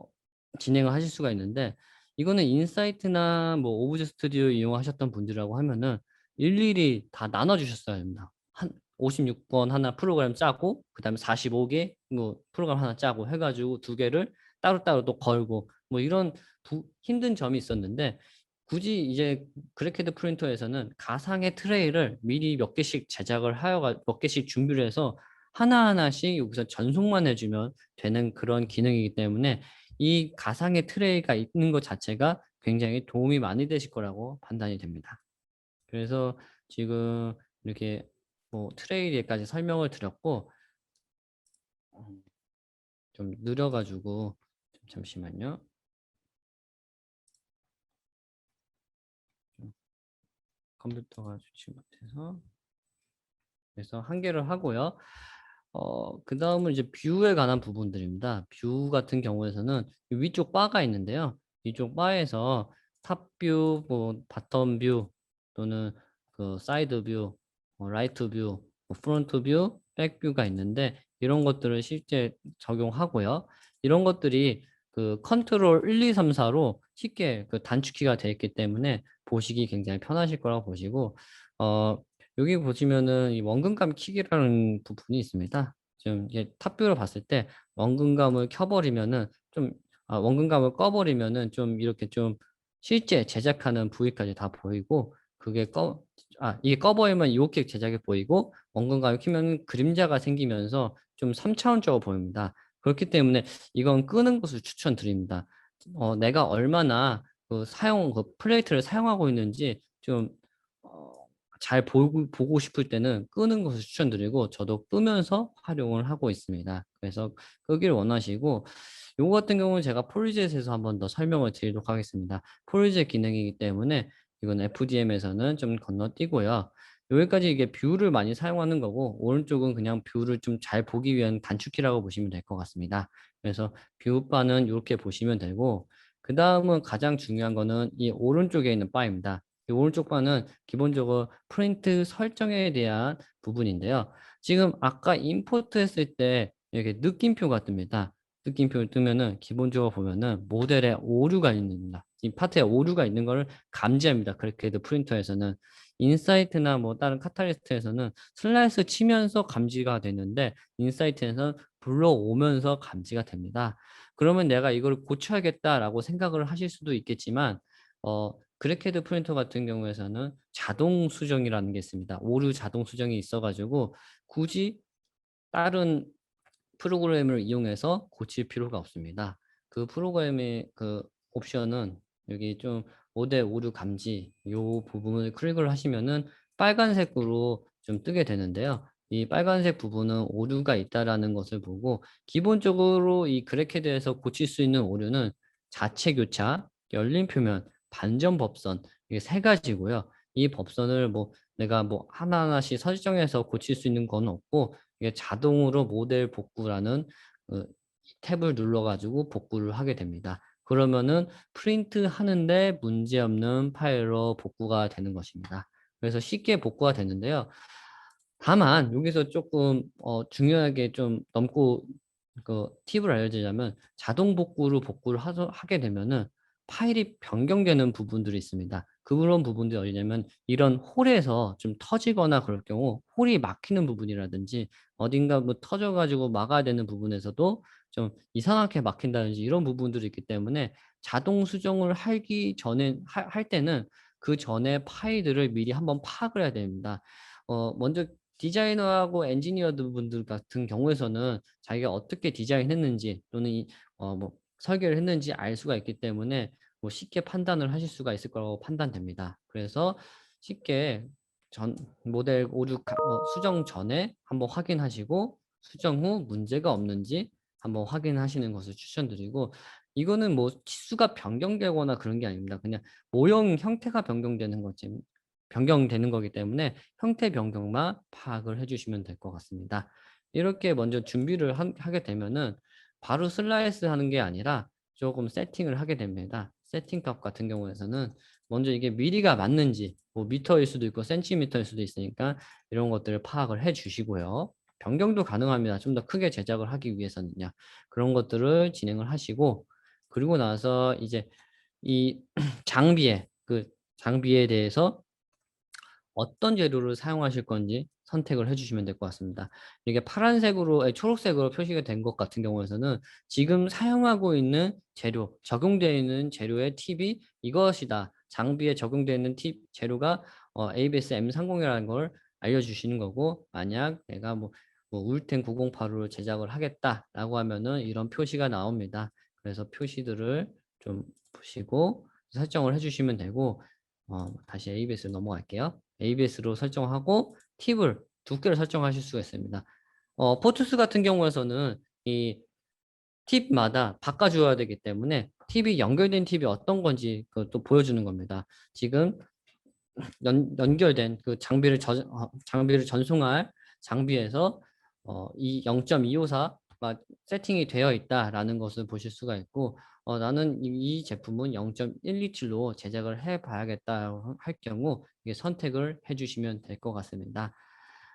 Speaker 1: 진행을 하실 수가 있는데 이거는 인사이트나 뭐 오브제 스튜디오 이용하셨던 분들이라고 하면은 일일이 다 나눠 주셨어야 됩니다. 한 56번 하나 프로그램 짜고 그다음에 45개 뭐 프로그램 하나 짜고 해가지고 두 개를 따로따로 또 걸고 뭐 이런 힘든 점이 있었는데 굳이 이제 그래케드 프린터에서는 가상의 트레이를 미리 몇 개씩 제작을 하여 몇 개씩 준비를 해서 하나하나씩 여기서 전송만 해주면 되는 그런 기능이기 때문에 이 가상의 트레이가 있는 것 자체가 굉장히 도움이 많이 되실 거라고 판단이 됩니다. 그래서 지금 이렇게 뭐 트레이에까지 설명을 드렸고 좀 느려가지고 잠시만요. 컴퓨터가 좋지 못해서 그래서 한 개를 하고요. 그 다음은 이제 뷰에 관한 부분들입니다. 뷰 같은 경우에서는 위쪽 바가 있는데요. 이쪽 바에서 탑 뷰, 뭐 바텀 뷰 또는 그 사이드 뷰, 라이트 뷰, 프론트 뷰, 백 뷰가 있는데 이런 것들을 실제 적용하고요. 이런 것들이 그 컨트롤 1, 2, 3, 4로 쉽게 그 단축키가 되어 있기 때문에 보시기 굉장히 편하실 거라고 보시고 여기 보시면은 이 원근감 킥이라는 부분이 있습니다. 지금 이게 탑뷰로 봤을 때 원근감을 켜버리면은 원근감을 꺼버리면은 좀 이렇게 좀 실제 제작하는 부위까지 다 보이고 그게 이게 꺼버리면 이렇게 제작이 보이고 원근감을 켜면 그림자가 생기면서 좀 3차원적으로 보입니다. 그렇기 때문에 이건 끄는 것을 추천드립니다. 내가 얼마나 그 플레이트를 사용하고 있는지 좀 잘 보고 싶을 때는 끄는 것을 추천드리고 저도 끄면서 활용을 하고 있습니다. 그래서 끄기를 원하시고 요거 같은 경우는 제가 폴리젯에서 한번 더 설명을 드리도록 하겠습니다. 폴리젯 기능이기 때문에 이건 FDM에서는 좀 건너뛰고요. 여기까지 이게 뷰를 많이 사용하는 거고 오른쪽은 그냥 뷰를 좀 잘 보기 위한 단축키라고 보시면 될 것 같습니다. 그래서 뷰바는 이렇게 보시면 되고 그 다음은 가장 중요한 거는 이 오른쪽에 있는 바입니다. 이 오른쪽 바는 기본적으로 프린트 설정에 대한 부분인데요. 지금 아까 임포트 했을 때 이렇게 느낌표가 뜹니다. 느낌표를 뜨면은 기본적으로 보면은 모델에 오류가 있습니다. 이 파트에 오류가 있는 것을 감지합니다. 그래도 프린터에서는 인사이트나 뭐 다른 카탈리스트에서는 슬라이스 치면서 감지가 되는데 인사이트에서는 불러오면서 감지가 됩니다. 그러면 내가 이걸 고쳐야겠다라고 생각을 하실 수도 있겠지만 그래케드 프린터 같은 경우에서는 자동 수정이라는 게 있습니다. 오류 자동 수정이 있어가지고 굳이 다른 프로그램을 이용해서 고칠 필요가 없습니다. 그 프로그램의 그 옵션은 여기 좀 모델 오류 감지 요 부분을 클릭을 하시면은 빨간색으로 좀 뜨게 되는데요. 이 빨간색 부분은 오류가 있다라는 것을 보고 기본적으로 이 그래케드에서 고칠 수 있는 오류는 자체 교차, 열린 표면, 반전 법선 이게 세 가지고요. 이 법선을 뭐 내가 뭐 하나하나씩 설정해서 고칠 수 있는 건 없고 이게 자동으로 모델 복구라는 그 탭을 눌러가지고 복구를 하게 됩니다. 그러면은 프린트 하는데 문제없는 파일로 복구가 되는 것입니다. 그래서 쉽게 복구가 되는데요. 다만 여기서 조금 중요하게 좀 넘고 그 팁을 알려드리자면 자동 복구를 하게 되면은 파일이 변경되는 부분들이 있습니다. 그런 부분들이 어디냐면 이런 홀에서 좀 터지거나 그럴 경우 홀이 막히는 부분이라든지 어딘가 뭐 터져가지고 막아야 되는 부분에서도 좀 이상하게 막힌다든지 이런 부분들이 있기 때문에 자동 수정을 하기 전에 할 때는 그 전에 파일들을 미리 한번 파악을 해야 됩니다. 먼저 디자이너하고 엔지니어들 분들 같은 경우에서는 자기가 어떻게 디자인했는지 또는 뭐 설계를 했는지 알 수가 있기 때문에 뭐 쉽게 판단을 하실 수가 있을 거라고 판단됩니다. 그래서 쉽게 모델 수정 전에 한번 확인하시고 수정 후 문제가 없는지 한번 확인하시는 것을 추천드리고 이거는 뭐 치수가 변경되거나 그런 게 아닙니다. 그냥 모형 형태가 변경되는 거기 때문에 형태 변경만 파악을 해주시면 될 것 같습니다. 이렇게 먼저 준비를 하게 되면은 바로 슬라이스 하는 게 아니라 조금 세팅을 하게 됩니다. 세팅 값 같은 경우에서는 먼저 이게 미리가 맞는지 뭐 미터일 수도 있고 센티미터일 수도 있으니까 이런 것들을 파악을 해 주시고요. 변경도 가능합니다. 좀 더 크게 제작을 하기 위해서는요. 그런 것들을 진행을 하시고 그리고 나서 이제 이 장비에 대해서 어떤 재료를 사용하실 건지 선택을 해 주시면 될 것 같습니다. 이게 파란색으로 초록색으로 표시가 된 것 같은 경우에서는 지금 사용하고 있는 재료, 적용되어 있는 재료의 팁이 이것이다. 장비에 적용되어 있는 팁 재료가 ABS M30이라는 걸 알려주시는 거고, 만약 내가 울텐 9085를 제작을 하겠다라고 하면은 이런 표시가 나옵니다. 그래서 표시들을 좀 보시고 설정을 해 주시면 되고, 다시 ABS로 넘어갈게요. ABS로 설정하고 팁을 두 개를 설정하실 수가 있습니다. 포투스 같은 경우에서는 이 팁마다 바꿔줘야 되기 때문에 팁이 연결된 팁이 어떤 건지 그것도 보여주는 겁니다. 지금 연결된 그 장비를 전송할 장비에서 이 0.254가 세팅이 되어 있다라는 것을 보실 수가 있고, 나는 이 제품은 0.127로 제작을 해 봐야겠다 할 경우 이게 선택을 해 주시면 될 것 같습니다.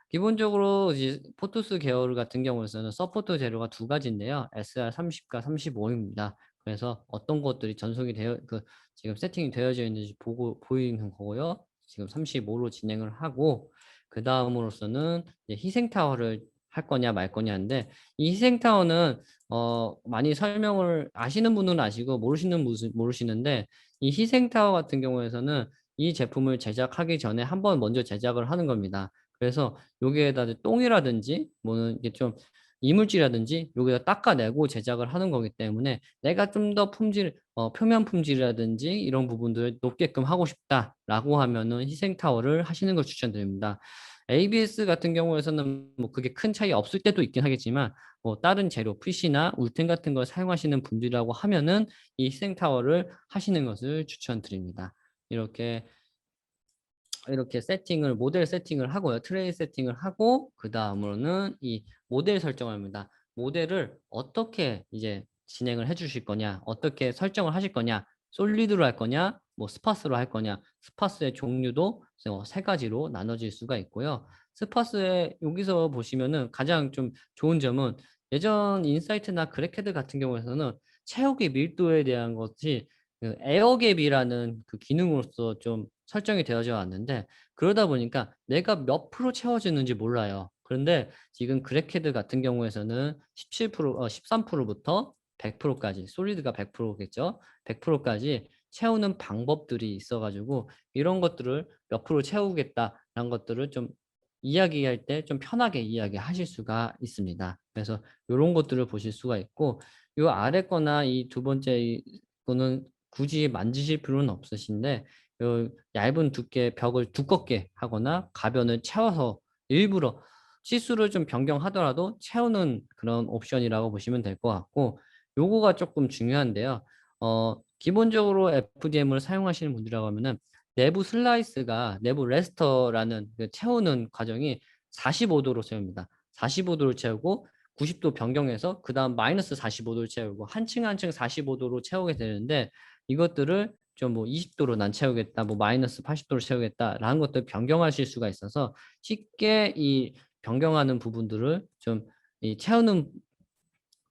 Speaker 1: 기본적으로 이제 포토스 계열 같은 경우에는 서포트 재료가 두 가지인데요. SR30과 35입니다. 그래서 어떤 것들이 전송이 되어 지금 세팅이 되어져 있는지 보이는 거고요. 지금 35로 진행을 하고, 그다음으로서는 이제 희생 타워를 할 거냐 말 거냐인데, 이 희생 타워는 많이 설명을 아시는 분은 아시고 모르시는 분은 모르시는데, 이 희생 타워 같은 경우에서는 이 제품을 제작하기 전에 한번 먼저 제작을 하는 겁니다. 그래서 여기에다 이제 똥이라든지 뭐는 이게 좀 이물질이라든지 여기다 닦아내고 제작을 하는 거기 때문에 내가 좀 더 표면 품질이라든지 이런 부분들을 높게끔 하고 싶다라고 하면은 희생 타워를 하시는 걸 추천드립니다. ABS 같은 경우에서는 뭐 그게 큰 차이 없을 때도 있긴 하겠지만, 다른 재료 PC나 울텐 같은 걸 사용하시는 분들이라고 하면은 이 희생 타워를 하시는 것을 추천드립니다. 이렇게 모델 세팅을 하고요. 트레이 세팅을 하고, 그 다음으로는 이 모델 설정을 합니다. 모델을 어떻게 이제 진행을 해 주실 거냐, 어떻게 설정을 하실 거냐, 솔리드로 할 거냐, 스파스로 할 거냐. 스파스의 종류도 세 가지로 나눠질 수가 있고요. 스파스의 여기서 보시면은 가장 좀 좋은 점은, 예전 인사이트나 그래캐드 같은 경우에서는 채우기 밀도에 대한 것이 그 에어갭이라는 그 기능으로서 좀 설정이 되어져 왔는데, 그러다 보니까 내가 몇 프로 채워지는지 몰라요. 그런데 지금 그래캐드 같은 경우에서는 13%부터 100%까지, 솔리드가 100%겠죠. 100%까지 채우는 방법들이 있어가지고 이런 것들을 몇 프로 채우겠다라는 것들을 좀 이야기할 때 좀 편하게 이야기하실 수가 있습니다. 그래서 이런 것들을 보실 수가 있고, 이 아래 거나 이 두 번째 거는 굳이 만지실 필요는 없으신데, 요 얇은 두께 벽을 두껍게 하거나 가변을 채워서 일부러 치수를 좀 변경하더라도 채우는 그런 옵션이라고 보시면 될 것 같고, 요거가 조금 중요한데요. 기본적으로 FDM을 사용하시는 분들이라고 하면은 내부 레스터라는 그 채우는 과정이 45도로 채웁니다. 45도를 채우고 90도 변경해서 그다음 마이너스 45도를 채우고 한 층 한 층 45도로 채우게 되는데, 이것들을 좀 20도로 난 채우겠다, 마이너스 80도로 채우겠다라는 것들 변경하실 수가 있어서 쉽게 이 변경하는 부분들을 좀 이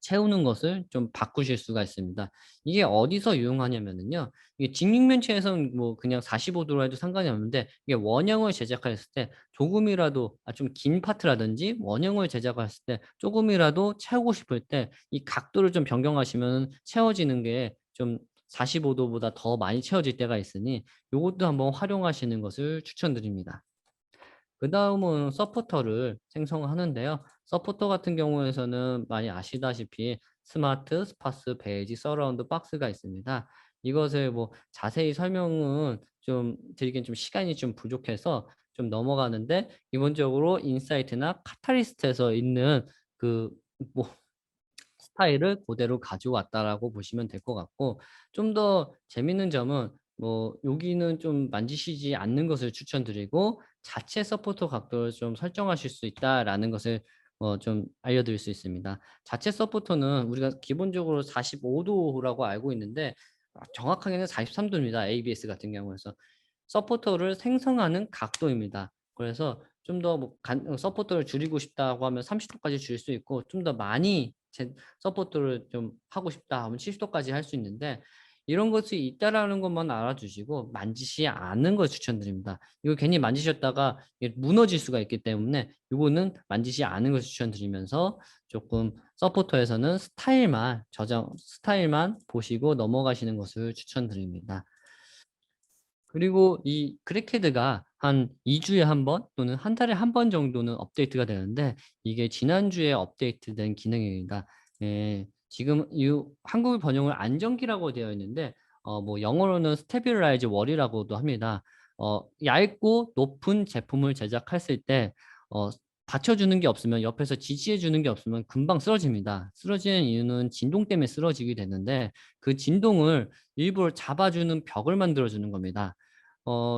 Speaker 1: 채우는 것을 좀 바꾸실 수가 있습니다. 이게 어디서 유용하냐면은요. 이게 직육면체에서는 그냥 45도로 해도 상관이 없는데, 이게 원형을 제작했을 때 조금이라도 좀 긴 파트라든지 원형을 제작했을 때 조금이라도 채우고 싶을 때 이 각도를 좀 변경하시면 채워지는 게 좀 45도보다 더 많이 채워질 때가 있으니 요것도 한번 활용하시는 것을 추천드립니다. 그다음은 서포터를 생성하는데요. 서포터 같은 경우에서는 많이 아시다시피 스마트, 스파스, 베이지, 서라운드 박스가 있습니다. 이것을 자세히 설명은 좀 드리긴 좀 시간이 좀 부족해서 좀 넘어가는데, 기본적으로 인사이트나 카탈리스트에서 있는 그 뭐 스타일을 그대로 가져왔다라고 보시면 될 것 같고, 좀 더 재밌는 점은 여기는 좀 만지시지 않는 것을 추천드리고 자체 서포터 각도를 좀 설정하실 수 있다라는 것을 좀 알려드릴 수 있습니다. 자체 서포터는 우리가 기본적으로 45도라고 알고 있는데, 정확하게는 43도입니다. ABS 같은 경우에서 서포터를 생성하는 각도입니다. 그래서 좀 더 서포터를 줄이고 싶다고 하면 30도까지 줄일 수 있고, 좀 더 많이 서포터를 좀 하고 싶다 하면 70도까지 할 수 있는데, 이런 것이 있다라는 것만 알아두시고 만지시 않는 걸 추천드립니다. 이거 괜히 만지셨다가 이게 무너질 수가 있기 때문에 요거는 만지시 않은 걸 추천드리면서 조금 서포터에서는 스타일만 보시고 넘어가시는 것을 추천드립니다. 그리고 이 크랙헤드가 한 2 주에 한 번 또는 한 달에 한 번 정도는 업데이트가 되는데 이게 지난주에 업데이트된 기능입니다. 예. 지금 이 한국 번역은 안정기라고 되어 있는데 뭐 영어로는 스테빌라이즈 월이라고도 합니다. 얇고 높은 제품을 제작했을 때 어 받쳐주는 게 없으면 옆에서 지지해 주는 게 없으면 금방 쓰러집니다. 쓰러지는 이유는 진동 때문에 쓰러지게 되는데 그 진동을 일부러 잡아주는 벽을 만들어 주는 겁니다.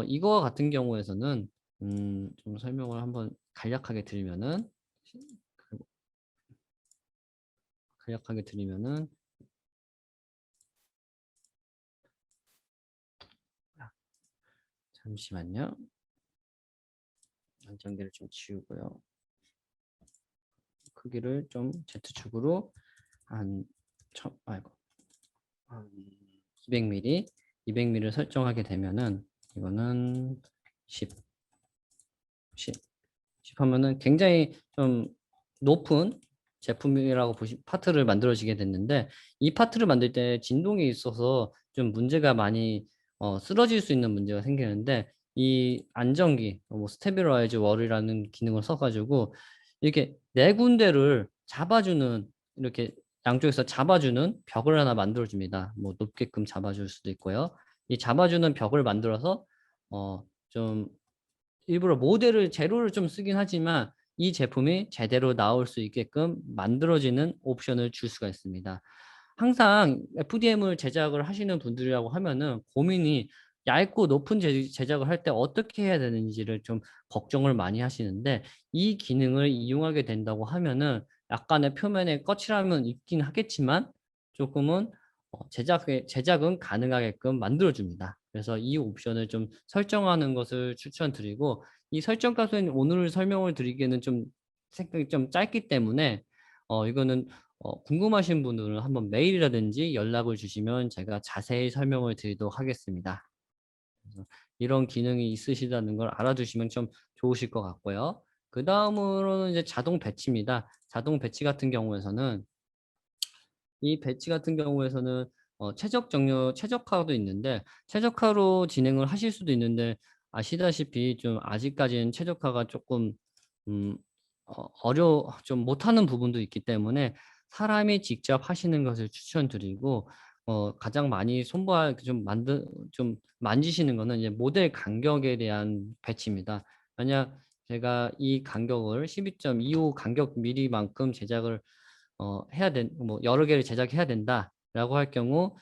Speaker 1: 이거와 같은 경우에서는 좀 설명을 한번 간략하게 드리면은 간략하게 드리면은 아 잠시만요. 안전기를 좀 지우고요. 크기를 좀 Z축으로 한 아이고 한 200mm, 200mm를 설정하게 되면은 이거는 10, 10, 10 하면은 굉장히 좀 높은 제품이라고 파트를 만들어지게 됐는데 이 파트를 만들 때 진동이 있어서 좀 문제가 많이 쓰러질 수 있는 문제가 생기는데 이 안정기 뭐 스테빌라이즈 월이라는 기능을 써 가지고 이렇게 네 군데를 잡아주는 이렇게 양쪽에서 잡아주는 벽을 하나 만들어 줍니다. 뭐 높게끔 잡아줄 수도 있고요. 이 잡아주는 벽을 만들어서 좀 일부러 모델을 재료를 좀 쓰긴 하지만 이 제품이 제대로 나올 수 있게끔 만들어지는 옵션을 줄 수가 있습니다. 항상 FDM을 제작을 하시는 분들이라고 하면은 고민이 얇고 높은 제작을 할 때 어떻게 해야 되는지를 좀 걱정을 많이 하시는데 이 기능을 이용하게 된다고 하면은 약간의 표면에 거칠함은 있긴 하겠지만 조금은 제작은 가능하게끔 만들어 줍니다. 그래서 이 옵션을 좀 설정하는 것을 추천드리고 이 설정 값은 오늘 설명을 드리기에는 좀 생각이 좀 짧기 때문에 이거는 궁금하신 분들은 한번 메일이라든지 연락을 주시면 제가 자세히 설명을 드리도록 하겠습니다. 그래서 이런 기능이 있으시다는 걸 알아두시면 좀 좋으실 것 같고요. 그다음으로는 이제 자동 배치입니다. 자동 배치 같은 경우에서는 이 배치 같은 경우에서는 최적화도 있는데 최적화로 진행을 하실 수도 있는데 아시다시피 좀 아직까지는 최적화가 쪼끔 음 좀 못하는 부분도 있기 때문에 사람이 직접 하시는 것을 추천드리고 가장 많이 손볼 좀 만지시는 거는 이제 모델 간격에 대한 배치입니다. 만약 제가 이 간격을 12.25 간격 미리만큼 제작을 해야 뭐 여러 개를 제작해야 된다라고 할 경우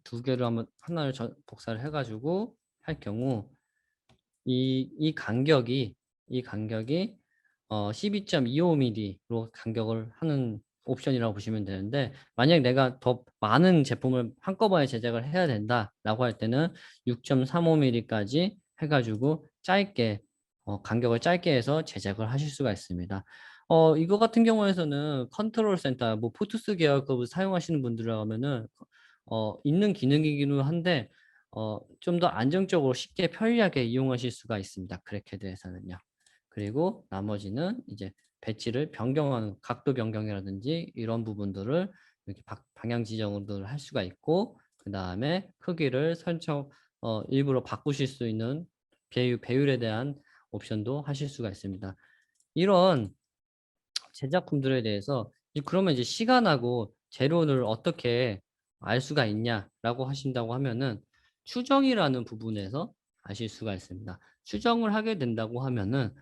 Speaker 1: 두 개를 한번 하나를 복사를 해 가지고 할 경우 이 간격이 12.25mm로 간격을 하는 옵션이라고 보시면 되는데 만약 내가 더 많은 제품을 한꺼번에 제작을 해야 된다라고 할 때는 6.35mm까지 해 가지고 짧게 간격을 짧게 해서 제작을 하실 수가 있습니다. 이거 같은 경우에서는 컨트롤 센터 뭐 포투스 계열급을 사용하시는 분들이라면은 있는 기능이기는 한데 좀 더 안정적으로 쉽게 편리하게 이용하실 수가 있습니다, 크랙헤드에서는요. 그리고 나머지는 이제 배치를 변경하는 각도 변경이라든지 이런 부분들을 이렇게 방향 지정을 할 수가 있고 그다음에 크기를 일부러 바꾸실 수 있는 배율에 대한 옵션도 하실 수가 있습니다. 이런 제작품들에 대해서 그러면 이제 시간하고 재료를 어떻게 알 수가 있냐라고 하신다고 하면은 추정이라는 부분에서 아실 수가 있습니다. 추정을 하게 된다고 하면은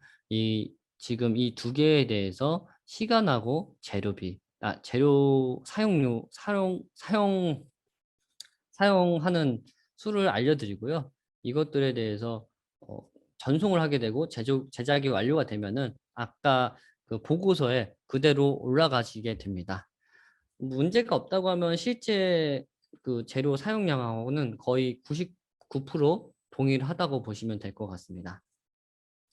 Speaker 1: 지금 이 두 개에 대해서 시간하고 재료 사용하는 수를 알려드리고요. 이것들에 대해서 어 전송을 하게 되고 제작이 완료가 되면은 아까 그 보고서에 그대로 올라가시게 됩니다. 문제가 없다고 하면 실제 그 재료 사용량하고는 거의 99% 동일하다고 보시면 될 것 같습니다.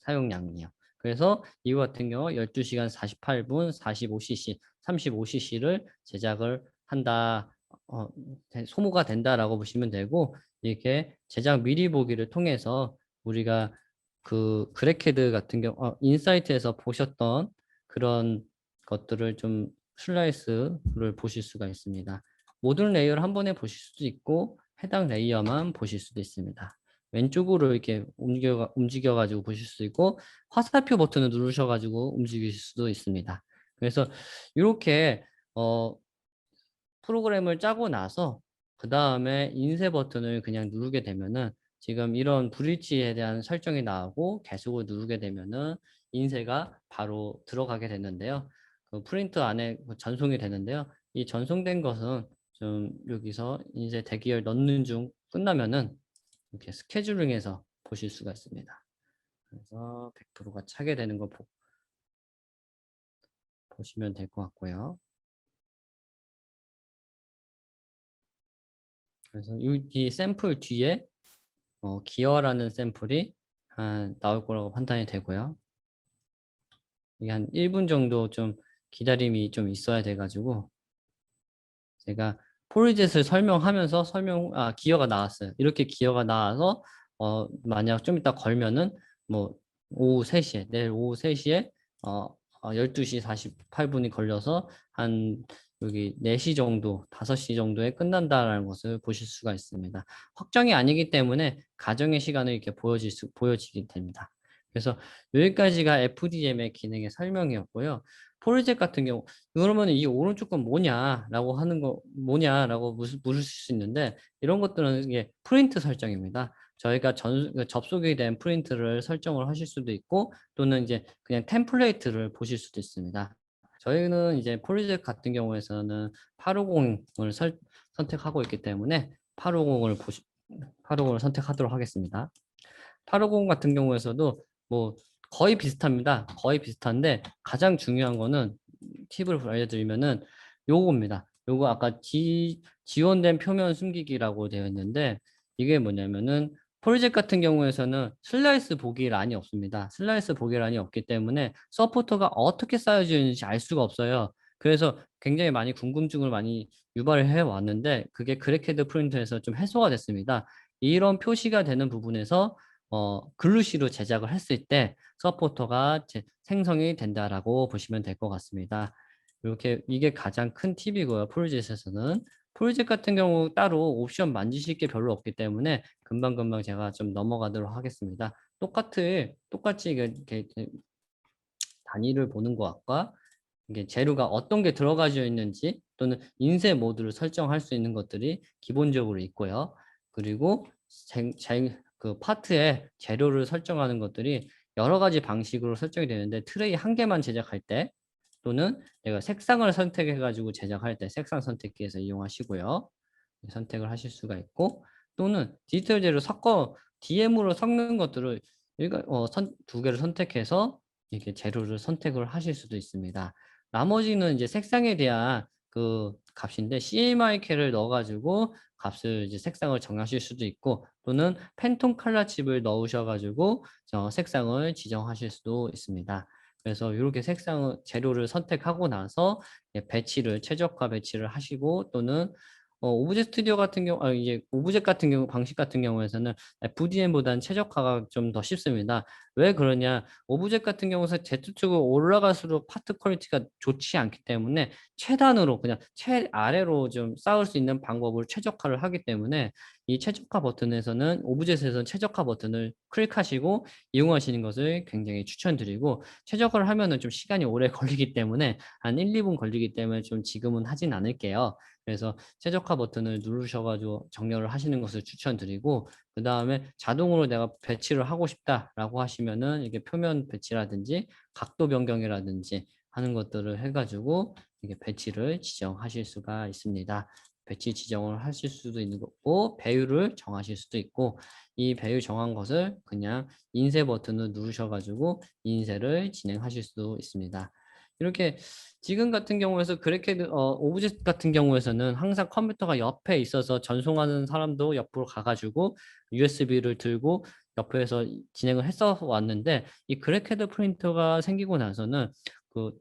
Speaker 1: 사용량이요. 그래서 이거 같은 경우 12시간 48분 45cc, 35cc를 제작을 한다. 어, 소모가 된다라고 보시면 되고, 이렇게 제작 미리 보기를 통해서 우리가 그 그래케드 같은 경우 인사이트에서 보셨던 그런 것들을 좀 슬라이스를 보실 수가 있습니다. 모든 레이어를 한 번에 보실 수도 있고 해당 레이어만 보실 수도 있습니다. 왼쪽으로 이렇게 움직여 가지고 보실 수 있고 화살표 버튼을 누르셔 가지고 움직일 수도 있습니다. 그래서 이렇게 어 프로그램을 짜고 나서 그다음에 인쇄 버튼을 그냥 누르게 되면은 지금 이런 브릿지에 대한 설정이 나오고 계속을 누르게 되면은 인쇄가 바로 들어가게 되는데요. 그 프린트 안에 전송이 되는데요. 이 전송된 것은 좀 여기서 인쇄 대기열 넣는 중 끝나면은 이렇게 스케줄링해서 보실 수가 있습니다. 그래서 100%가 차게 되는 거 보시면 될 것 같고요. 그래서 이 샘플 뒤에 기어라는 샘플이 나올 거라고 판단이 되고요. 이게 한 1분 정도 좀 기다림이 좀 있어야 돼 가지고 제가 포리젯을 설명하면서 기어가 나왔어요. 이렇게 기어가 나와서 만약 좀 이따 걸면은 뭐 오후 3 시에 내일 오후 3 시에 12시 48분이 걸려서 한 여기 4시 정도, 5시 정도에 끝난다라는 것을 보실 수가 있습니다. 확정이 아니기 때문에 가정의 시간을 이렇게 보여지게 됩니다. 그래서 여기까지가 FDM의 기능의 설명이었고요. 포리젯 같은 경우 그러면 이 오른쪽 건 뭐냐라고 하는 거 뭐냐라고 물으실 수 있는데 이런 것들은 이게 프린트 설정입니다. 저희가 접속이 된 프린트를 설정을 하실 수도 있고 또는 이제 그냥 템플레이트를 보실 수도 있습니다. 저희는 이제 포리젯 같은 경우에서는 850을 선택하고 있기 때문에 850을 850을 선택하도록 하겠습니다. 850 같은 경우에서도 뭐 거의 비슷합니다. 거의 비슷한데 가장 중요한 거는 팁을 알려드리면은 요겁니다. 요거 아까 지원된 표면 숨기기라고 되어 있는데 이게 뭐냐면은 프로젝트 같은 경우에서는 슬라이스 보기란이 없습니다. 슬라이스 보기란이 없기 때문에 서포터가 어떻게 쌓여져 있는지 알 수가 없어요. 그래서 굉장히 많이 궁금증을 많이 유발을 해 왔는데 그게 그래케드 프린터에서 좀 해소가 됐습니다. 이런 표시가 되는 부분에서 글루시로 제작을 했을 때 서포터가 생성이 된다라고 보시면 될 것 같습니다. 이렇게 이게 가장 큰 팁이고요. 프로젝트에서는. 프로젝트 같은 경우 따로 옵션 만지실 게 별로 없기 때문에 금방금방 제가 좀 넘어가도록 하겠습니다. 똑같이 이렇게 단위를 보는 것과 이게 재료가 어떤 게 들어가져 있는지 또는 인쇄 모드를 설정할 수 있는 것들이 기본적으로 있고요. 그리고 그 파트에 재료를 설정하는 것들이 여러 가지 방식으로 설정이 되는데 트레이 한 개만 제작할 때 또는 내가 색상을 선택해 가지고 제작할 때 색상 선택기에서 이용하시고요. 선택을 하실 수가 있고 또는 디지털 재료 DM으로 섞는 것들을 두 개를 선택해서 이렇게 재료를 선택을 하실 수도 있습니다. 나머지는 이제 색상에 대한 그 값인데 CMYK를 넣어 가지고 값을 이제 색상을 정하실 수도 있고 또는 팬톤 컬러 칩을 넣으셔 가지고 색상을 지정하실 수도 있습니다. 그래서 요렇게 재료를 선택하고 나서 최적화 배치를 하시고 또는 오브제 스튜디오 같은 경우 이제 오브젝 같은 경우 방식 같은 경우에서는 FDM보다는 최적화가 좀 더 쉽습니다. 왜 그러냐? 오브젝 같은 경우에서 Z축으로 올라갈수록 파트 퀄리티가 좋지 않기 때문에 최단으로 그냥 최아래로 좀 쌓을 수 있는 방법을 최적화를 하기 때문에 이 최적화 버튼에서는 오브젝에서는 최적화 버튼을 클릭하시고 이용하시는 것을 굉장히 추천드리고 최적화를 하면은 좀 시간이 오래 걸리기 때문에 한 1-2분 걸리기 때문에 좀 지금은 하진 않을게요. 그래서 최적화 버튼을 누르셔 가지고 정렬을 하시는 것을 추천드리고 그다음에 자동으로 내가 배치를 하고 싶다라고 하시면은 이게 표면 배치라든지 각도 변경이라든지 하는 것들을 해 가지고 이게 배치를 지정하실 수가 있습니다. 배치 지정을 하실 수도 있는 거고 배율을 정하실 수도 있고 이 배율 정한 것을 그냥 인쇄 버튼을 누르셔 가지고 인쇄를 진행하실 수도 있습니다. 이렇게 지금 같은 경우에서 오브젝트 같은 경우에서는 항상 컴퓨터가 옆에 있어서 전송하는 사람도 옆으로 가 가지고 USB를 들고 옆에서 진행을 했어 왔는데 이 그래케드 프린터가 생기고 나서는 그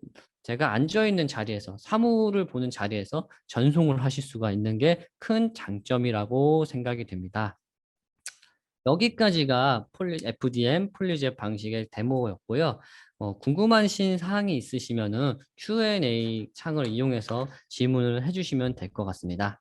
Speaker 1: 제가 앉아 있는 자리에서 사물을 보는 자리에서 전송을 하실 수가 있는 게 큰 장점이라고 생각이 됩니다. 여기까지가 FDM 폴리젯 방식의 데모였고요. 궁금하신 사항이 있으시면은 Q&A 창을 이용해서 질문을 해주시면 될 것 같습니다.